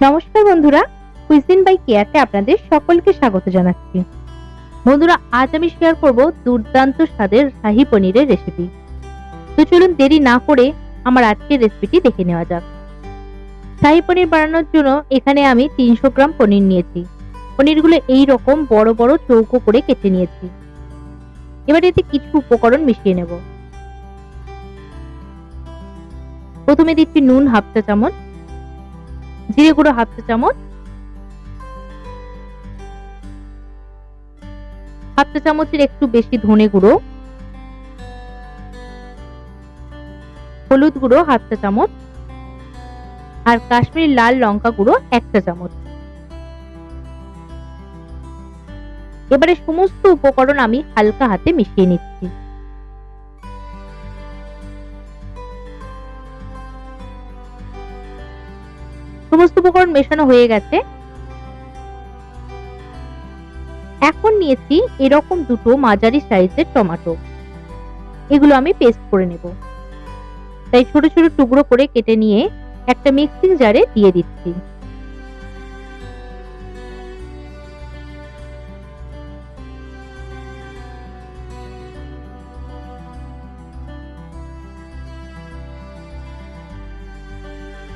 নমস্কার বন্ধুরা, cuisine by কেয়াতে আপনাদের সকলকে স্বাগত জানাচ্ছি। বন্ধুরা, আজ আমি শেয়ার করব দুর্দান্ত স্বাদের শাহী পনিরের রেসিপি। তো চলুন দেরি না করে আমার আজকের রেসিপিটি দেখে নেওয়া যাক। শাহী পনির বানানোর জন্য এখানে আমি 300 গ্রাম পনির নিয়েছি। পনিরগুলো এই রকম বড় বড় চৌকো করে কেটে নিয়েছি। এবার এতে কিছু উপকরণ মিশিয়ে নেব। প্রথমে দিচ্ছি নুন হাফ চা চামচ, জিরে গুঁড়ো হাফ চা চামচ, হাফ চা চামচের একটু বেশি ধনে গুঁড়ো, হলুদ গুঁড়ো হাফ চা চামচ, আর কাশ্মীরি লাল লঙ্কা গুঁড়ো 1 চা চামচ। এবারে সমস্ত উপকরণ আমি হালকা হাতে মিশিয়ে নিচ্ছি। সমস্ত উপকরণ মেশানো হয়ে গেছে। এখন নিয়েছি এরকম দুটো মাঝারি সাইজের টমেটো। এগুলো আমি পেস্ট করে নেব। তাই ছোট ছোট টুকরো করে কেটে নিয়ে একটা মিক্সিং জারে দিয়ে দিচ্ছি।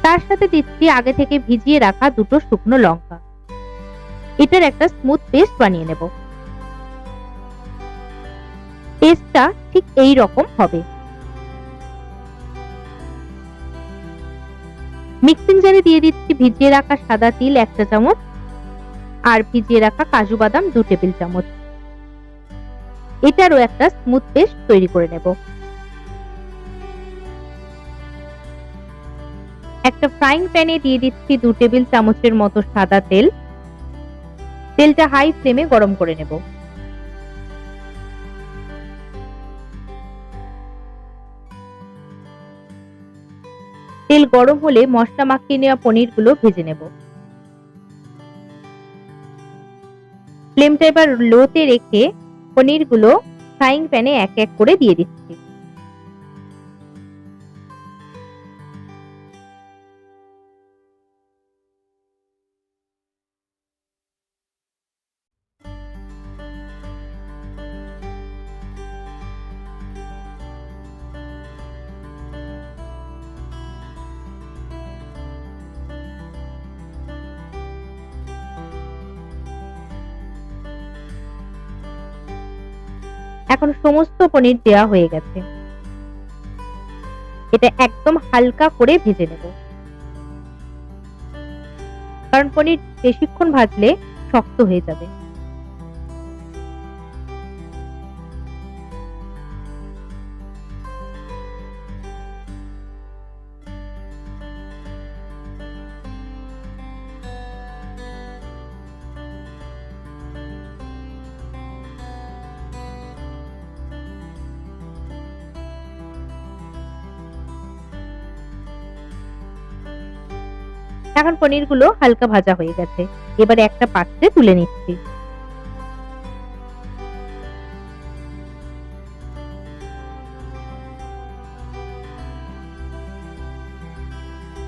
তার সাথে দিচ্ছি আগে থেকে ভিজিয়ে রাখা দুটো শুকনো লঙ্কা। এটার একটা স্মুথ পেস্ট বানিয়ে নেব। পেস্টটা ঠিক এই রকম হবে। মিক্সিং জারে দিয়ে দিচ্ছি ভিজিয়ে রাখা সাদা তিল 1 চা চামচ আর ভিজিয়ে রাখা কাজু বাদাম 2 টেবিল চামচ। এটারও একটা স্মুথ পেস্ট তৈরি করে নেব। একটা ফ্রাইং প্যানে দিয়ে দিচ্ছি 2 টেবিল চামচের মতো সাদা তেল। তেলটা হাই ফ্লেমে গরম করে নেব। তেল গরম হলে মশলা মাখিয়ে নেওয়া পনিরগুলো ভেজে নেব। ফ্লেমটা এবার লোতে রেখে পনিরগুলো ফ্রাইং প্যানে এক এক করে দিয়ে দিচ্ছি। এখন সমস্ত পনির দেওয়া হয়ে গেছে। এটা একদম হালকা করে ভেজে নেব, কারণ পনির বেশিক্ষণ ভাজলে শক্ত হয়ে যাবে। এখন পনিরগুলো হালকা ভাজা হয়ে গেছে। এবারে একটা পাত্রে তুলে নিচ্ছি।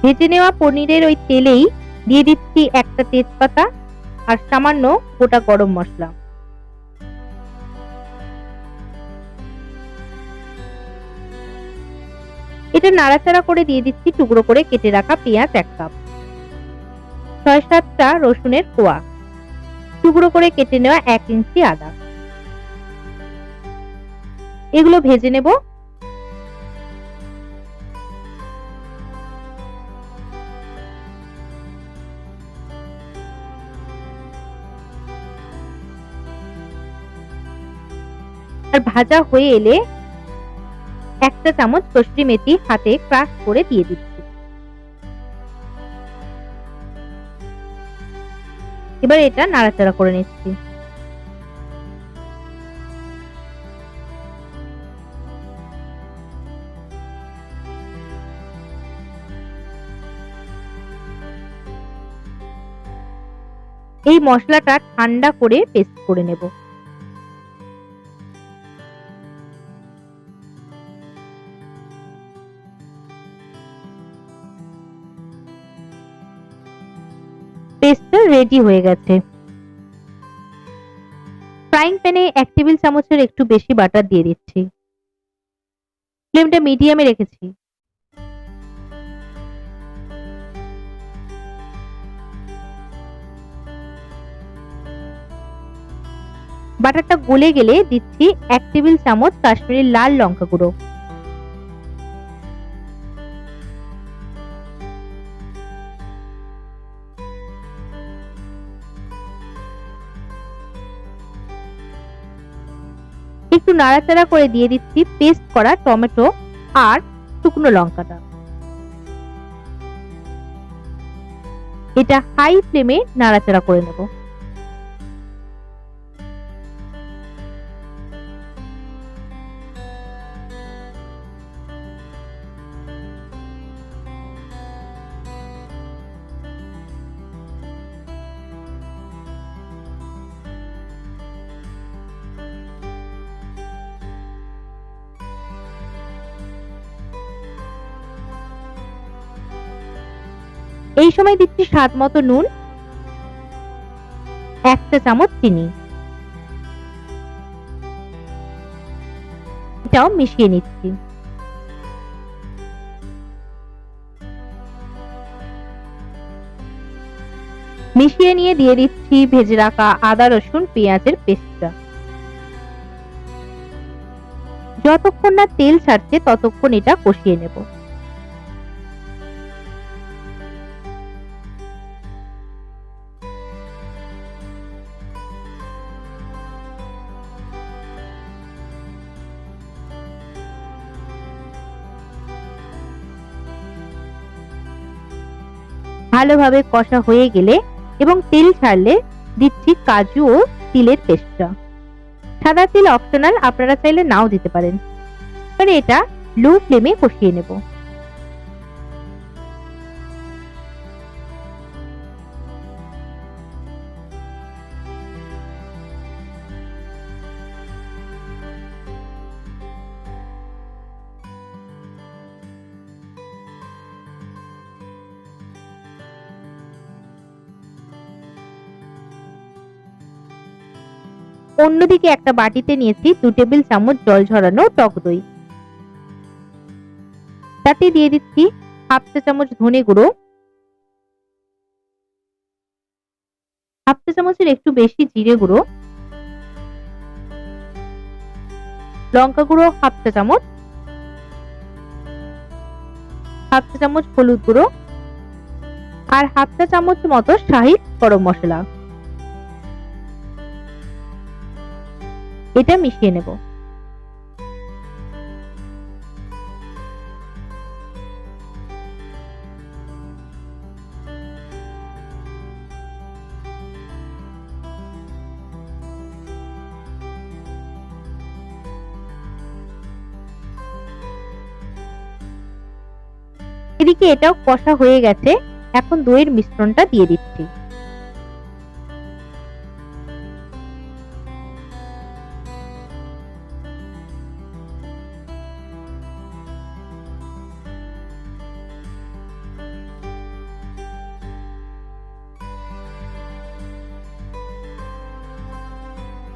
ভেজে নেওয়া পনিরের ওই তেলেই দিয়ে দিচ্ছি একটা তেজপাতা আর সামান্য গোটা গরম মশলা। এটা নাড়াচাড়া করে দিয়ে দিচ্ছি টুকরো করে কেটে রাখা পেঁয়াজ 1 কাপ, 6-7টা রসুনের কোয়া, টুকরো করে কেটে নেওয়া 1 ইঞ্চি আদা। এগুলো ভেজে নেব। আর ভাজা হয়ে এলে 1 চা চামচ কসুরি মেথি হাতে ক্রাশ করে দিয়ে দিচ্ছি। এবার এটা নাড়াচাড়া করে নিচ্ছি। এই মশলাটা ঠান্ডা করে পেস্ট করে নেব। পেস্টটা রেডি হয়ে গেছে। ফ্রাইং প্যানে 1 টেবিল চামচের একটু বেশি বাটার দিয়ে দিচ্ছি। ফ্লেমটা মিডিয়ামে রেখেছি। বাটারটা গলে গেলে দিচ্ছি 1 টেবিল চামচ কাশ্মীরি লাল লঙ্কা গুঁড়ো। একটু নাড়াচাড়া করে দিয়ে দিচ্ছি পেস্ট করা টমেটো আর শুকনো লঙ্কাটা। এটা হাই ফ্লেমে নাড়াচাড়া করে নেব। এই সময় দিচ্ছি স্বাদ মতো নুন, 1 চা চামচ চিনি। এটাও মিশিয়ে নিচ্ছি। মিশিয়ে নিয়ে দিয়ে দিচ্ছি ভেজে রাখা আদা রসুন পেঁয়াজের পেস্টটা। যতক্ষণ না তেল ছাড়ছে ততক্ষণ এটা কষিয়ে নেব। ভালোভাবে কষা হয়ে গেলে এবং তেল ছাড়লে দিচ্ছি কাজু ও তিলের পেস্টটা। সাদা তিল অপশনাল, আপনারা চাইলে নাও দিতে পারেন। এবারে এটা লো ফ্লেমে কষিয়ে নেব। অন্যদিকে একটা বাটিতে নিয়েছি 2 টেবিল চামচ জল ঝরানো টক দই। তাতে দিয়ে দিচ্ছি 1/2 চা চামচ ধনে গুঁড়ো, 1/2 চা চামচের একটু বেশি জিরে গুঁড়ো, লঙ্কা গুঁড়ো 1/2 চা চামচ, 1/2 চা চামচ হলুদ গুঁড়ো আর 1/2 চা চামচ মতো শাহি গরম মশলা। এটা মিশিয়ে নেব। এদিকে এটাও কষা হয়ে গেছে। এখন দইয়ের মিশ্রণটা দিয়ে দিচ্ছি।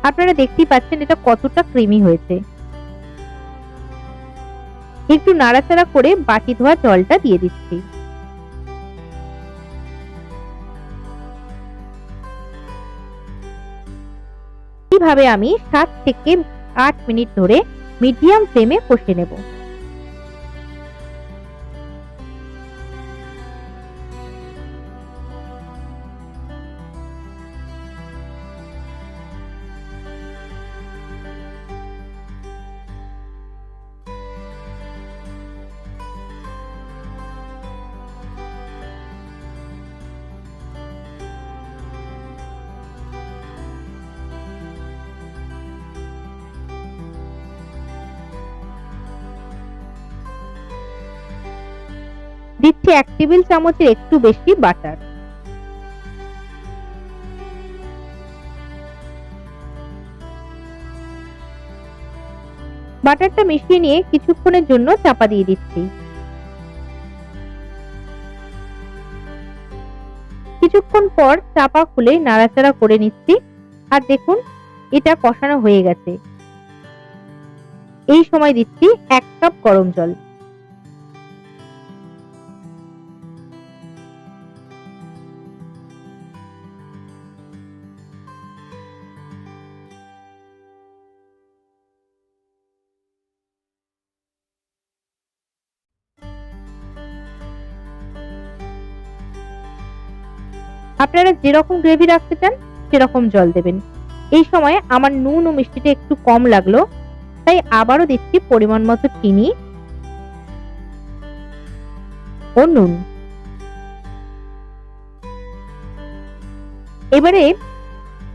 আপনারা দেখতেই পাচ্ছেন এটা কতটা ক্রিমি হয়েছে। একটু নাড়াচাড়া করে বাটি ধোয়া জলটা দিয়ে দিচ্ছি। এইভাবে আমি 7 থেকে 8 মিনিট ধরে মিডিয়াম ফ্লেমে কষে নেব। দিচ্ছি 1 টেবিল চামচের একটু বেশি বাটার। বাটারটা মিশিয়ে নিয়ে কিছুক্ষণের জন্য চাপা দিয়ে দিচ্ছি। কিছুক্ষণ পর চাপা খুলে নাড়াচাড়া করে নিচ্ছি। আর দেখুন এটা কষানো হয়ে গেছে। এই সময় দিচ্ছি 1 কাপ গরম জল। আপনারা যেরকম গ্রেভি রাখতে চান সেরকম জল দেবেন। এই সময় আমার নুন ও মিষ্টিটা একটু কম লাগলো, তাই আবারও দিচ্ছি পরিমাণ মতো চিনি ও নুন। এবারে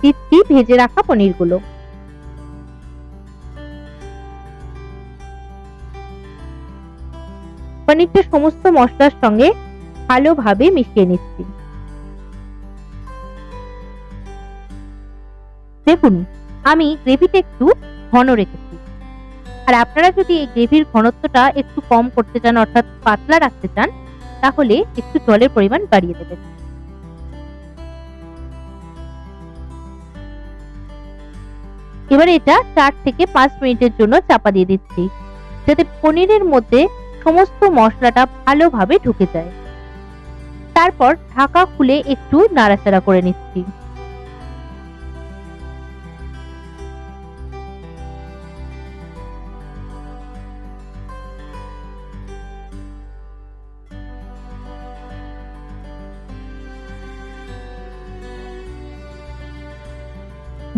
দিচ্ছি ভেজে রাখা পনিরগুলো। পনিরটা সমস্ত মশলার সঙ্গে ভালোভাবে মিশিয়ে নিচ্ছি। দেখুন আমি গ্রেভিটা একটু ঘন রেখেছি। আর আপনারা যদি এই গ্রেভির ঘনত্বটা একটু কম করতে চান, অর্থাৎ পাতলা রাখতে চান, তাহলে একটু জলের পরিমাণ বাড়িয়ে দেবেন। এবার এটা 4 থেকে 5 মিনিটের জন্য চাপা দিয়ে দিচ্ছি, যাতে পনিরের মধ্যে সমস্ত মশলাটা ভালোভাবে ঢুকে যায়। তারপর ঢাকা খুলে একটু নাড়াচাড়া করে নিচ্ছি।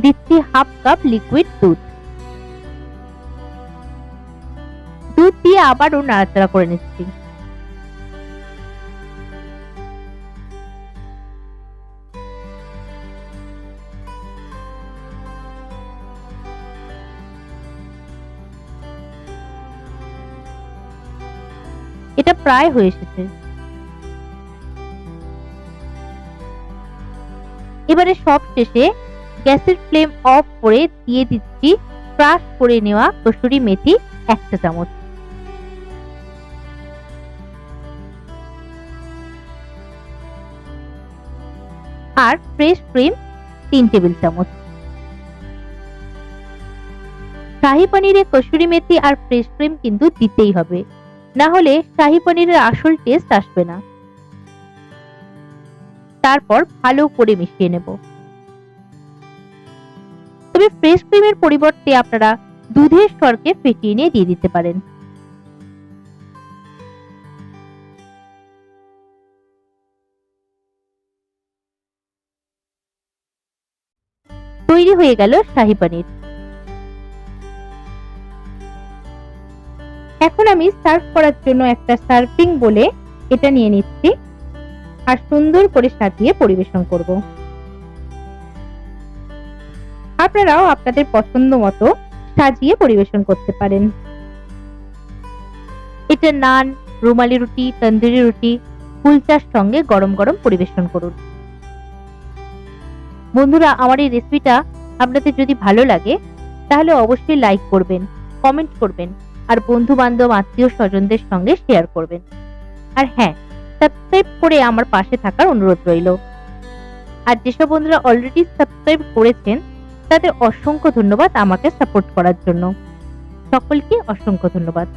দিচ্ছি 1/2 কাপ লিকুইড দুধ। দুধ দিয়ে আবারও নাড়াচাড়া করে নিচ্ছি। এটা প্রায় হয়ে এসেছে। এবারে সব শেষে গ্যাসের ফ্লেম অফ করে দিয়ে দিচ্ছি ক্রাশ করে নেওয়া কসুরি মেথি 1 চা চামচ। আর ফ্রেশ ক্রিম 3 টেবিল চামচ। শাহী পনিরে কসুরি মেথি আর ফ্রেশ ক্রিম কিন্তু দিতেই হবে, না হলে শাহী পনিরের আসল টেস্ট আসবে না। তারপর ভালো করে মিশিয়ে নেব। তবে ফ্রেশ ক্রিমের পরিবর্তে আপনারা দুধের স্তরকে ফেটিয়ে নিয়ে দিয়ে দিতে পারেন। তৈরি হয়ে গেল শাহী পনির। এখন আমি সার্ভ করার জন্য একটা সার্ভিং বলে এটা নিয়ে নিচ্ছি আর সুন্দর করে সাজিয়ে পরিবেশন করব। আপনারাও আপনাদের পছন্দ মতো সাজিয়ে পরিবেশন করতে পারেন। এটা নান, রুমালি রুটি, তন্দুরি রুটি, কুলচার সঙ্গে গরম গরম পরিবেশন করুন। বন্ধুরা, আমার এই রেসিপিটা আপনাদের যদি ভালো লাগে তাহলে অবশ্যই লাইক করবেন, কমেন্ট করবেন আর বন্ধু বান্ধব আত্মীয় স্বজনদের সঙ্গে শেয়ার করবেন। আর হ্যাঁ, সাবস্ক্রাইব করে আমার পাশে থাকার অনুরোধ রইল। আর যেসব বন্ধুরা অলরেডি সাবস্ক্রাইব করেছেন তাদের অসংখ্য ধন্যবাদ আমাকে সাপোর্ট করার জন্য। সকলকে অসংখ্য ধন্যবাদ।